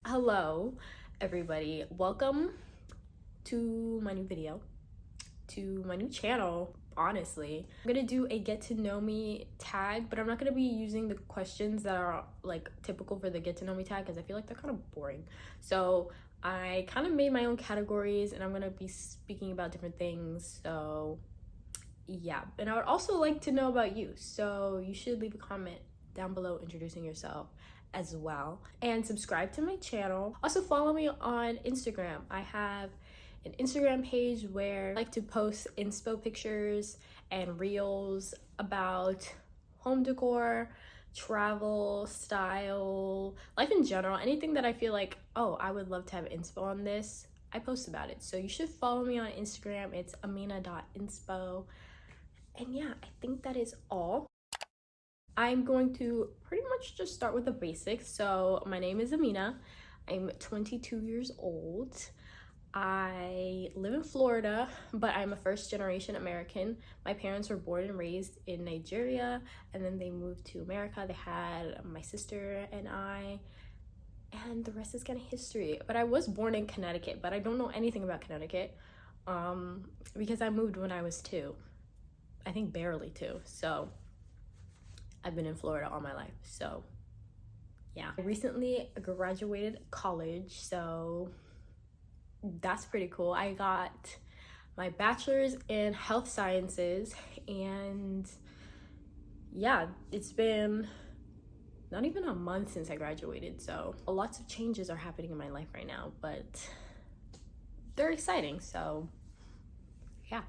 Hello, everybody. Welcome to my new video, to my new channel. Honestly, I'm gonna do a get to know me tag, but I'm not gonna be using the questions that are like typical for the get to know me tag because I feel like they're kind of boring. So I kind of made my own categories and I'm gonna be speaking about different things. So yeah, and I would also like to know about you. So you should leave a comment down below introducing yourself as well, and subscribe to my channel. Also follow me on Instagram. I have an Instagram page where I like to post inspo pictures and reels about home decor, travel, style, life in general, anything that I feel like, oh, I would love to have inspo on this. I post about it. So you should follow me on Instagram. It's itsamina.info. And yeah, I think that is all. I'm going to pretty much just start with the basics. So my name is Amina. I'm 22 years old. I live in Florida, but I'm a first generation American. My parents were born and raised in Nigeria, and then they moved to America. They had my sister and I, and the rest is kind of history. But I was born in Connecticut, but I don't know anything about Connecticut because I moved when I was 2. I think barely 2. So I've been in Florida all my life. So yeah, I recently graduated college, so that's pretty cool. I got my bachelor's in health sciences, and yeah, it's been not even a month since I graduated, so lots of changes are happening in my life right now, but they're exciting. So yeah,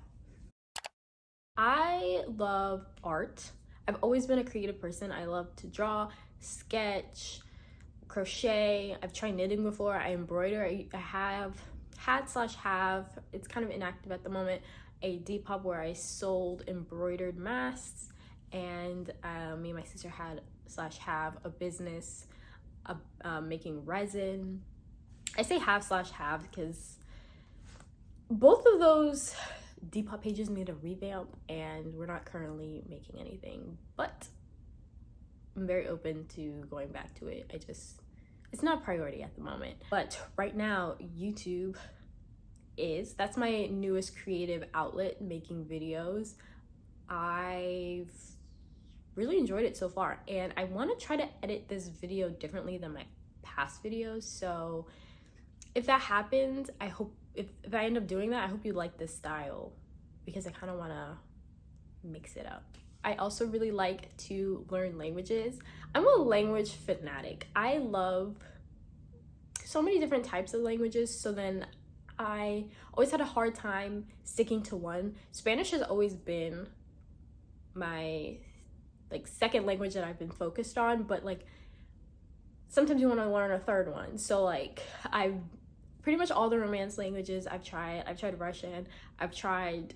I love art. I've always been a creative person. I love to draw, sketch, crochet. I've tried knitting before. I embroider. I have it's kind of inactive at the moment, a Depop where I sold embroidered masks, and me and my sister have a business making resin. I say have/have because both of those Depop pages need a revamp, and we're not currently making anything, but I'm very open to going back to it. It's not a priority at the moment. But right now, YouTube that's my newest creative outlet, making videos. I've really enjoyed it so far, and I want to try to edit this video differently than my past videos. So if that happens, I hope if I end up doing that, I hope you like this style, because I kind of want to mix it up. I also really like to learn languages. I'm a language fanatic. I love so many different types of languages, so then I always had a hard time sticking to one. Spanish has always been my second language that I've been focused on, but sometimes you want to learn a third one. So I've pretty much all the Romance languages I've tried. I've tried Russian, I've tried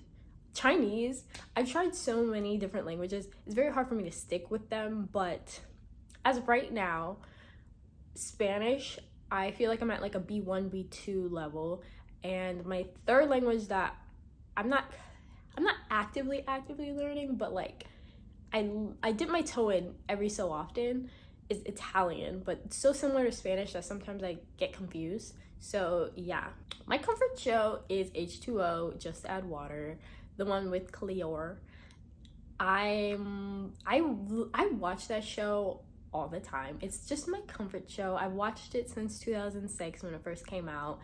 Chinese, I've tried so many different languages. It's very hard for me to stick with them, but as of right now, Spanish, I feel like I'm at a B1, B2 level, and my third language that I'm not actively learning, but I dip my toe in every so often, is Italian, but it's so similar to Spanish that sometimes I get confused. So yeah, my comfort show is H2O, Just Add Water, the one with Cleor. I watch that show all the time. It's just my comfort show. I've watched it since 2006 when it first came out.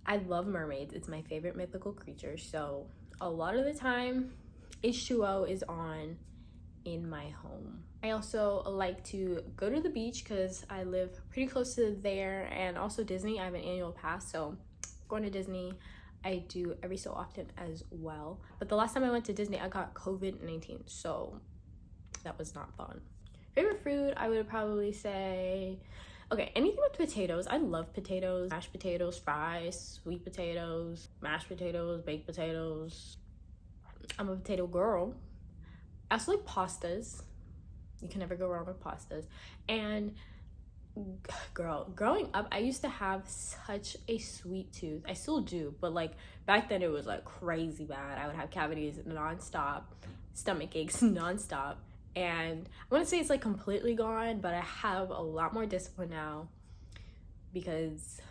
I love mermaids. It's my favorite mythical creature. So a lot of the time, H2O is on in my home. I also like to go to the beach because I live pretty close to there, and also Disney. I have an annual pass, so going to Disney I do every so often as well. But the last time I went to Disney, I got COVID-19, so that was not fun. Favorite food, I would probably say, okay, anything with potatoes. I love potatoes, mashed potatoes, fries, sweet potatoes, mashed potatoes, baked potatoes. I'm a potato girl. I also like pastas. You can never go wrong with pastas. And girl, growing up, I used to have such a sweet tooth. I still do, but back then it was crazy bad. I would have cavities nonstop, stomach aches nonstop. And I wouldn't say it's completely gone, but I have a lot more discipline now. because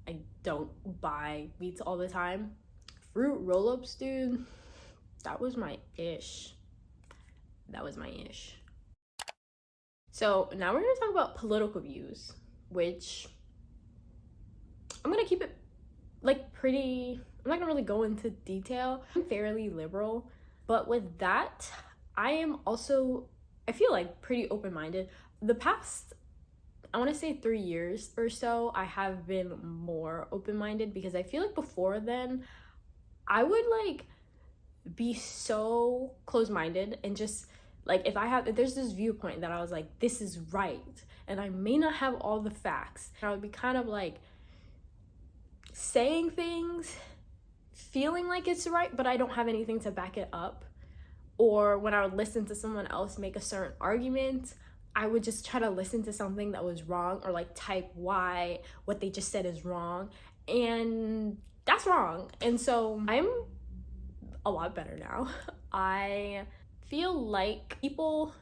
I don't buy beets all the time. Fruit roll-ups, dude, that was my ish. So now we're gonna talk about political views, which I'm gonna keep it like pretty, I'm not gonna really go into detail. I'm fairly liberal, but with that, I am also, I feel like pretty open-minded. The past, I want to say 3 years or so, I have been more open-minded, because I feel like before then, I would like be so close-minded and just like, if there's this viewpoint that I was like, this is right, and I may not have all the facts, and I would be kind of like saying things, feeling like it's right, but I don't have anything to back it up. Or when I would listen to someone else make a certain argument, I would just try to listen to something that was wrong, or like type why what they just said is wrong, and that's wrong. And so I'm a lot better now. I feel like people,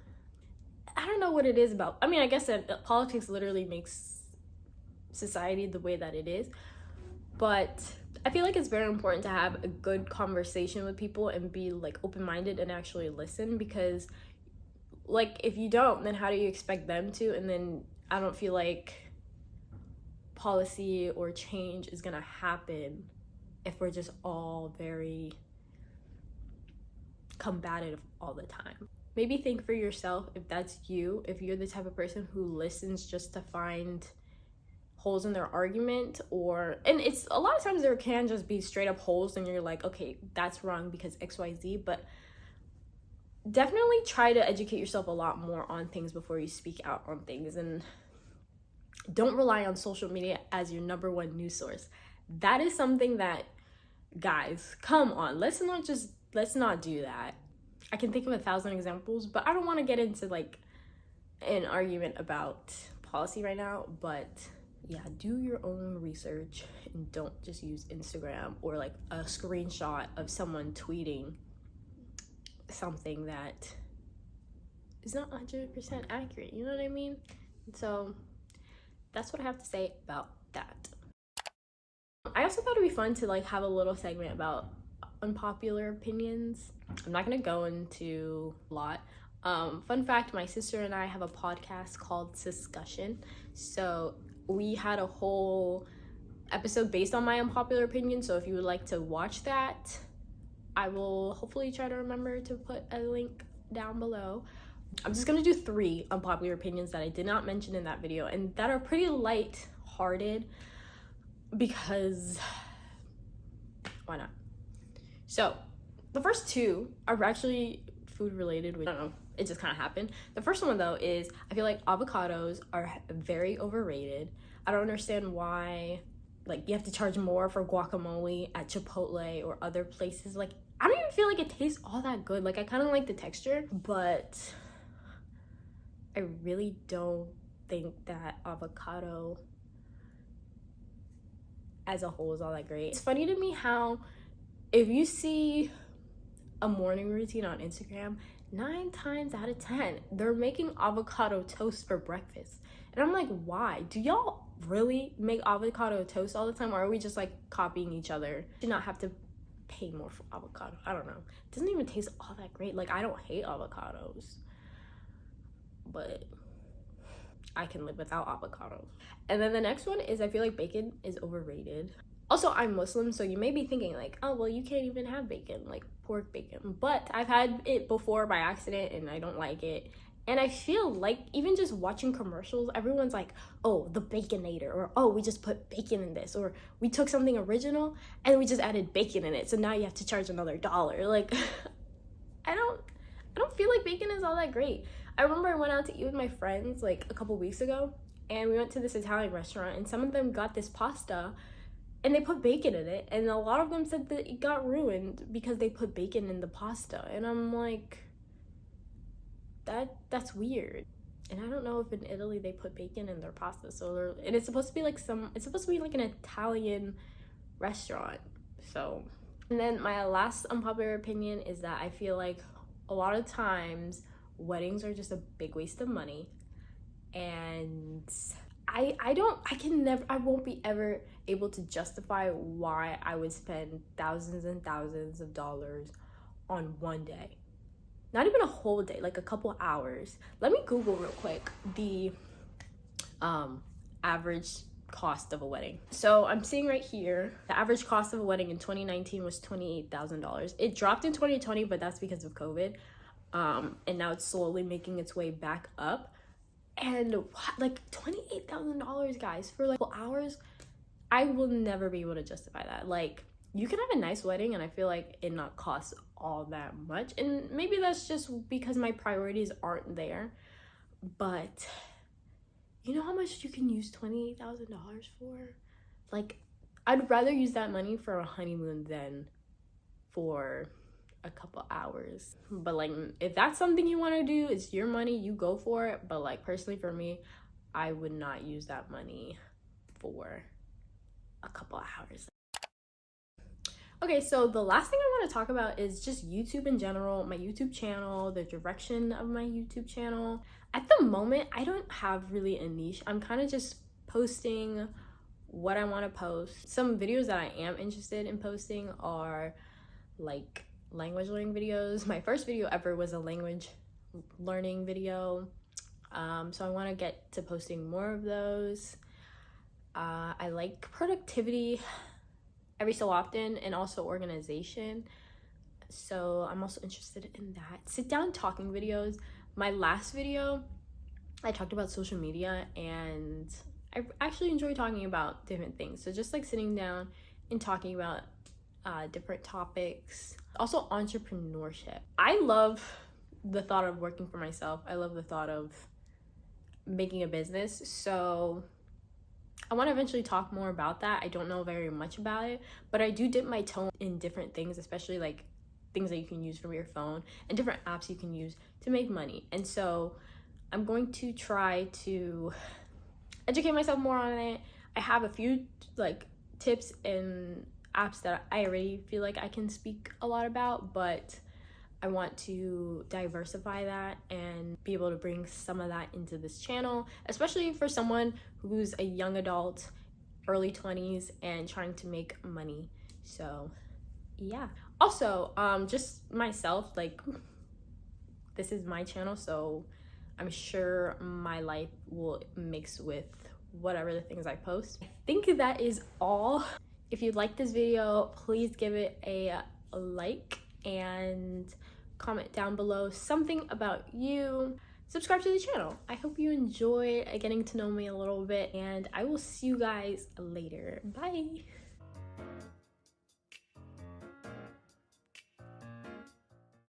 I don't know what it is about, I mean, I guess that politics literally makes society the way that it is, but I feel like it's very important to have a good conversation with people and be like open-minded and actually listen, because like if you don't, then how do you expect them to? And then I don't feel like policy or change is gonna happen if we're just all very combative all the time. Maybe think for yourself if that's you, if you're the type of person who listens just to find holes in their argument, and it's a lot of times there can just be straight up holes and you're like, okay, that's wrong because XYZ, but definitely try to educate yourself a lot more on things before you speak out on things, and don't rely on social media as your number one news source. That is something that, guys, come on, let's not do that. I can think of 1,000 examples, but I don't want to get into like an argument about policy right now. But yeah, do your own research and don't just use Instagram or like a screenshot of someone tweeting something that is not 100% accurate, you know what I mean? So that's what I have to say about that. I also thought it'd be fun to like have a little segment about unpopular opinions. I'm not gonna go into a lot. Fun fact, my sister and I have a podcast called Discussion. So we had a whole episode based on my unpopular opinion. So if you would like to watch that, I will hopefully try to remember to put a link down below. I'm just gonna do 3 unpopular opinions that I did not mention in that video and that are pretty light-hearted, because why not? So the first 2 are actually food related, which I don't know, it just kind of happened. The first one though is, I feel like avocados are very overrated. I don't understand why like you have to charge more for guacamole at Chipotle or other places. Like, I don't even feel like it tastes all that good. Like, I kind of like the texture, but I really don't think that avocado as a whole is all that great. It's funny to me how if you see a morning routine on Instagram, 9 times out of 10, they're making avocado toast for breakfast. And I'm like, why? Do y'all really make avocado toast all the time, or are we just like copying each other? Should not have to pay more for avocado. I don't know. It doesn't even taste all that great. Like, I don't hate avocados, but I can live without avocados. And then the next one is, I feel like bacon is overrated. Also, I'm Muslim, so you may be thinking like, oh, well, you can't even have bacon, like pork bacon. But I've had it before by accident and I don't like it. And I feel like even just watching commercials, everyone's like, oh, the Baconator, or oh, we just put bacon in this, or we took something original and we just added bacon in it, so now you have to charge another $1. Like, I don't feel like bacon is all that great. I remember I went out to eat with my friends like a couple weeks ago, and we went to this Italian restaurant, and some of them got this pasta and they put bacon in it, and a lot of them said that it got ruined because they put bacon in the pasta. And I'm like, that's weird. And I don't know if in Italy they put bacon in their pasta. So and it's supposed to be like an Italian restaurant. So, and then my last unpopular opinion is that I feel like a lot of times weddings are just a big waste of money. And I won't be ever able to justify why I would spend thousands and thousands of dollars on one day. Not even a whole day, like a couple hours. Let me Google real quick the average cost of a wedding. So I'm seeing right here, the average cost of a wedding in 2019 was $28,000. It dropped in 2020, but that's because of COVID. And now it's slowly making its way back up. And like $28,000, guys, for like hours. I will never be able to justify that. Like, you can have a nice wedding and I feel like it not cost all that much. And maybe that's just because my priorities aren't there. But you know how much you can use $28,000 for? Like, I'd rather use that money for a honeymoon than for a couple hours. But like, if that's something you want to do, it's your money, you go for it. But like, personally for me, I would not use that money for a couple hours. Okay, so the last thing I want to talk about is just YouTube in general, my YouTube channel, the direction of my YouTube channel. At the moment, I don't have really a niche. I'm kind of just posting what I want to post. Some videos that I am interested in posting are like language learning videos. My first video ever was a language learning video. So I want to get to posting more of those. I like productivity every so often, and also organization. So I'm also interested in that. Sit down talking videos. My last video, I talked about social media, and I actually enjoy talking about different things. So just like sitting down and talking about different topics. Also entrepreneurship. I love the thought of working for myself. I love the thought of making a business. So I want to eventually talk more about that. I don't know very much about it, but I do dip my toe in different things, especially like things that you can use from your phone and different apps you can use to make money. And so I'm going to try to educate myself more on it. I have a few like tips and apps that I already feel like I can speak a lot about, but I want to diversify that and be able to bring some of that into this channel, especially for someone who's a young adult, early 20s, and trying to make money. So yeah. Also, just myself, like, this is my channel, so I'm sure my life will mix with whatever the things I post. I think that is all. If you like this video, please give it a like and comment down below something about you. Subscribe to the channel. I hope you enjoyed getting to know me a little bit, and I will see you guys later. Bye.